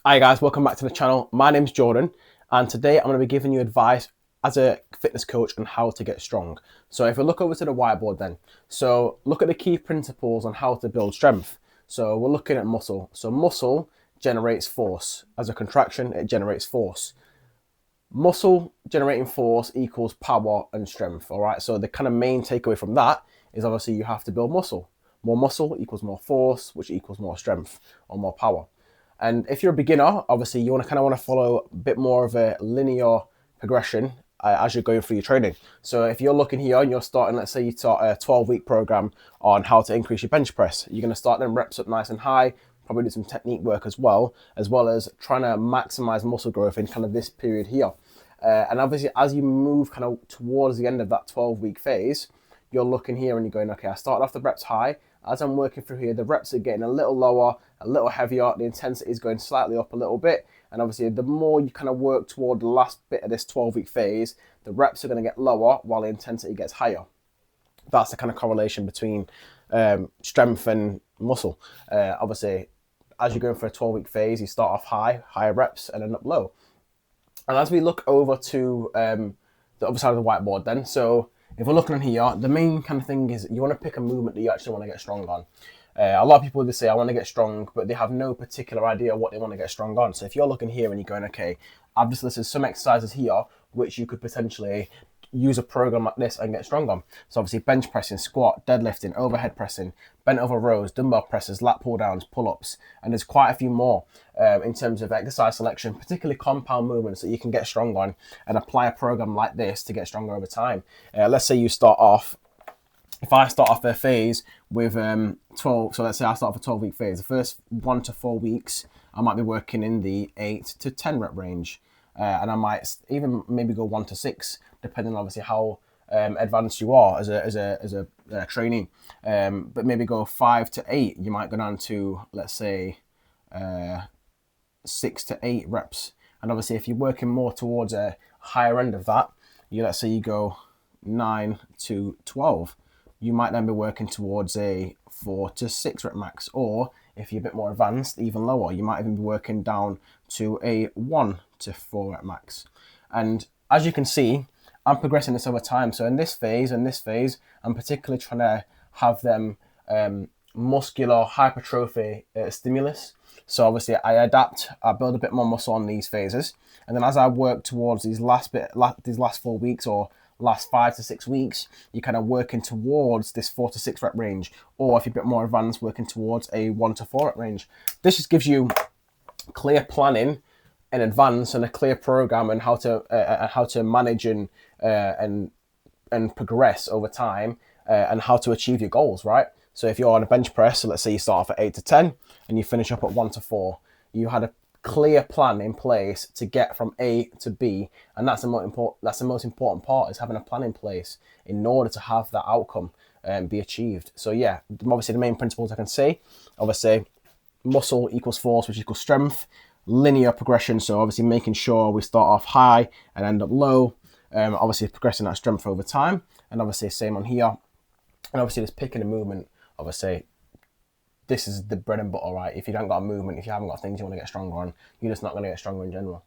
Hi guys, welcome back to the channel. My name's Jordan, and today I'm going to be giving you advice as a fitness coach on how to get strong. So if we look over to the whiteboard then, so look at the key principles on how to build strength. So we're looking at muscle. So muscle generates force. As a contraction, it generates force. Muscle generating force equals power and strength, all right? So the kind of main takeaway from that is obviously you have to build muscle. More muscle equals more force, which equals more strength or more power. And if you're a beginner, obviously you want to follow a bit more of a linear progression as you're going through your training. So if you're looking here and you're starting, let's say you start a 12-week program on how to increase your bench press, you're going to start them reps up nice and high, probably do some technique work as well as trying to maximize muscle growth in kind of this period here. And obviously as you move kind of towards the end of that 12-week phase, you're looking here and you're going, okay, I started off the reps high. As I'm working through here, the reps are getting a little lower, a little heavier. The intensity is going slightly up a little bit. And obviously, the more you kind of work toward the last bit of this 12-week phase, the reps are going to get lower while the intensity gets higher. That's the kind of correlation between strength and muscle. Obviously, as you're going for a 12-week phase, you start off high, higher reps, and end up low. And as we look over to the other side of the whiteboard then, so if we're looking on here, the main kind of thing is you want to pick a movement that you actually want to get strong on. A lot of people would say, I want to get strong, but they have no particular idea what they want to get strong on. So if you're looking here and you're going, okay, I've just listed some exercises here, which you could potentially use a program like this and get strong on. So obviously bench pressing, squat, deadlifting, overhead pressing, bent over rows, dumbbell presses, lat pull downs, pull-ups, and there's quite a few more in terms of exercise selection, particularly compound movements that you can get strong on and apply a program like this to get stronger over time. Let's say you start off, if I start off a phase with 12, so let's say I start off a 12-week phase, the first 1 to 4 weeks, I might be working in the 8 to 10 rep range. And I might even maybe go 1 to 6, depending on obviously how advanced you are as a trainee. But maybe go 5 to 8. You might go down to, let's say, 6 to 8 reps. And obviously, if you're working more towards a higher end of that, let's say you go 9 to 12. You might then be working towards a 4 to 6 rep max, or if you're a bit more advanced, even lower, you might even be working down to a 1 to 4 rep max. And as you can see, I'm progressing this over time. So in this phase I'm particularly trying to have them muscular hypertrophy stimulus. So obviously I build a bit more muscle on these phases. And then as I work towards these last 4 weeks or last 5 to 6 weeks, you're kind of working towards this 4 to 6 rep range, or if you're a bit more advanced, working towards a 1 to 4 rep range. This just gives you clear planning in advance and a clear program and how to manage and progress over time and how to achieve your goals, right? So if you're on a bench press, so let's say you start off at 8 to 10 and you finish up at 1 to 4, you had a clear plan in place to get from A to B, and that's the most important part, is having a plan in place in order to have that outcome be achieved. So yeah, obviously the main principles I can say, obviously muscle equals force, which equals strength, linear progression, so obviously making sure we start off high and end up low, obviously progressing that strength over time, and obviously same on here, and obviously just picking a movement. Obviously this is the bread and butter, right? If you don't got a movement, if you haven't got things you want to get stronger on, you're just not going to get stronger in general.